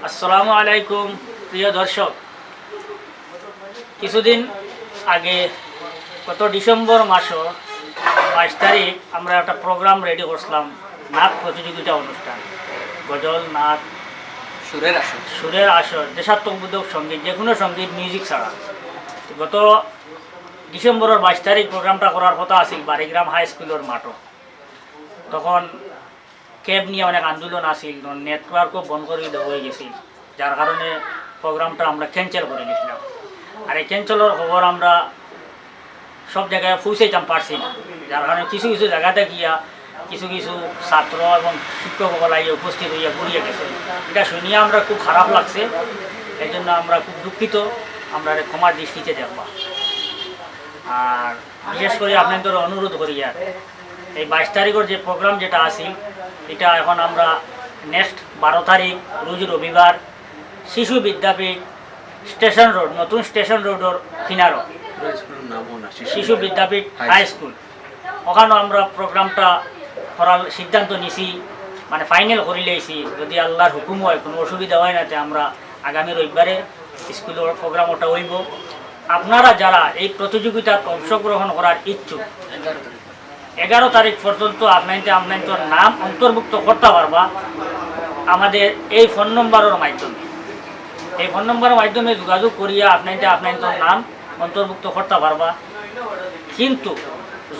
আসসালামু আলাইকুম প্রিয় দর্শক, কিছুদিন আগে গত ডিসেম্বর মাসও 22 তারিখ আমরা একটা প্রোগ্রাম রেডি করছিলাম, নাচ প্রতিযোগিতা অনুষ্ঠান, গজল, নাচ, সুরের আসর, দেশাত্মবোধক সঙ্গীত, যে কোনো সঙ্গীত, মিউজিক ছাড়া। গত ডিসেম্বরের 22 তারিখ প্রোগ্রামটা করার কথা আছিল বাড়িগ্রাম হাই স্কুলের মাঠও। তখন ক্যাব নিয়ে অনেক আন্দোলন আসিল, নেটওয়ার্কও বন্ধ করে দেওয়া হয়ে গেছিল, যার কারণে প্রোগ্রামটা আমরা ক্যান্সেল করে দিয়েছিলাম। আর এই ক্যান্সেলের খবর আমরা সব জায়গায় পৌঁছাইতাম পারছি না, যার কারণে কিছু কিছু জায়গাতে গিয়া কিছু কিছু ছাত্র এবং শিক্ষকসকল আইয়া উপস্থিত হইয়া ঘুরিয়ে গেছে। এটা শুনিয়ে আমরা খুব খারাপ লাগছে, এই জন্য আমরা খুব দুঃখিত, আমরা ক্ষমার দৃষ্টিতে দেখবা। আর বিশেষ করে আপনাদের অনুরোধ করি, আর এই 22 তারিখের যে প্রোগ্রাম যেটা আসিল, এটা এখন আমরা নেক্সট 12 তারিখ রোজ রবিবার শিশু বিদ্যাপীঠ স্টেশন রোড, নতুন স্টেশন রোডের কিনারো শিশু বিদ্যাপীঠ হাই স্কুল, ওখানেও আমরা প্রোগ্রামটা করার সিদ্ধান্ত নিছি, মানে ফাইনাল করে লইছি। যদি আল্লাহর হুকুম হয়, কোনো অসুবিধা হয় না, আমরা আগামী রবিবারে স্কুলের প্রোগ্রাম ওটা হইব। আপনারা যারা এই প্রতিযোগিতায় অংশগ্রহণ করার ইচ্ছুক, 11 তারিখ পর্যন্ত আপনাদের নাম অন্তর্ভুক্ত করতে পারবা আমাদের এই ফোন নম্বরের মাধ্যমে। এই ফোন নম্বরের মাধ্যমে যোগাযোগ করিয়া আপনাদের নাম অন্তর্ভুক্ত করতে পারবা। কিন্তু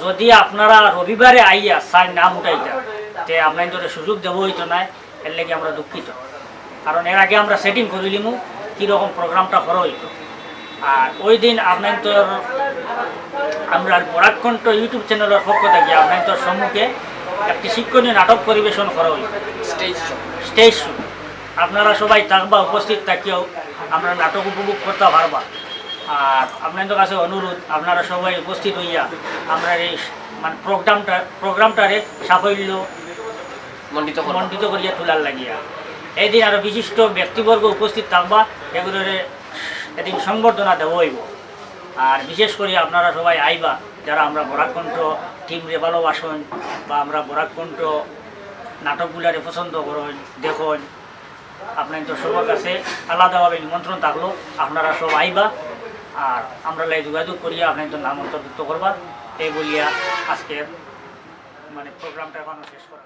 যদি আপনারা রবিবারে আইয়া সার নাম উঠাইতা, তে আপনাদের সুযোগ দেব হইতো না, এর লেগে আমরা দুঃখিত। কারণ এর আগে আমরা সেটিং করে নিমু কীরকম প্রোগ্রামটা করা হইতো। আর ওই দিন আপনাদের আমরা বরাকণ্ঠ ইউটিউব চ্যানেলের পক্ষ থেকে আপনাদের সম্মুখে একটি শিক্ষণীয় নাটক পরিবেশন করা হইল, স্টেজ শো। আপনারা সবাই থাকবা, উপস্থিত থাকিও আমরা নাটক উপভোগ করতে পারবা। আর আপনাদের কাছে অনুরোধ, আপনারা সবাই উপস্থিত হইয়া আমরা এই মানে প্রোগ্রামটারে সাফল্য মণ্ডিত করিয়া তোলার লাগিয়া। এই দিন আরও বিশিষ্ট ব্যক্তিবর্গ উপস্থিত থাকবা, এগুলোর এদিন সংবর্ধনা দেওয়া হইব। আর বিশেষ করে আপনারা সবাই আইবা, যারা আমরা বরাকণ্ঠ টিম রে ভালোবাসেন বা আমরা বরাকণ্ঠ নাটকগুলারে পছন্দ করেন, দেখুন। আপনাদের সবার কাছে আলাদাভাবে নিমন্ত্রণ থাকলো, আপনারা সব আইবা আর আমরা যোগাযোগ করিয়া আপনাদের নাম অন্তর্ভুক্ত করবা। এই বলিয়া আজকের মানে প্রোগ্রামটা এখনো শেষ করা।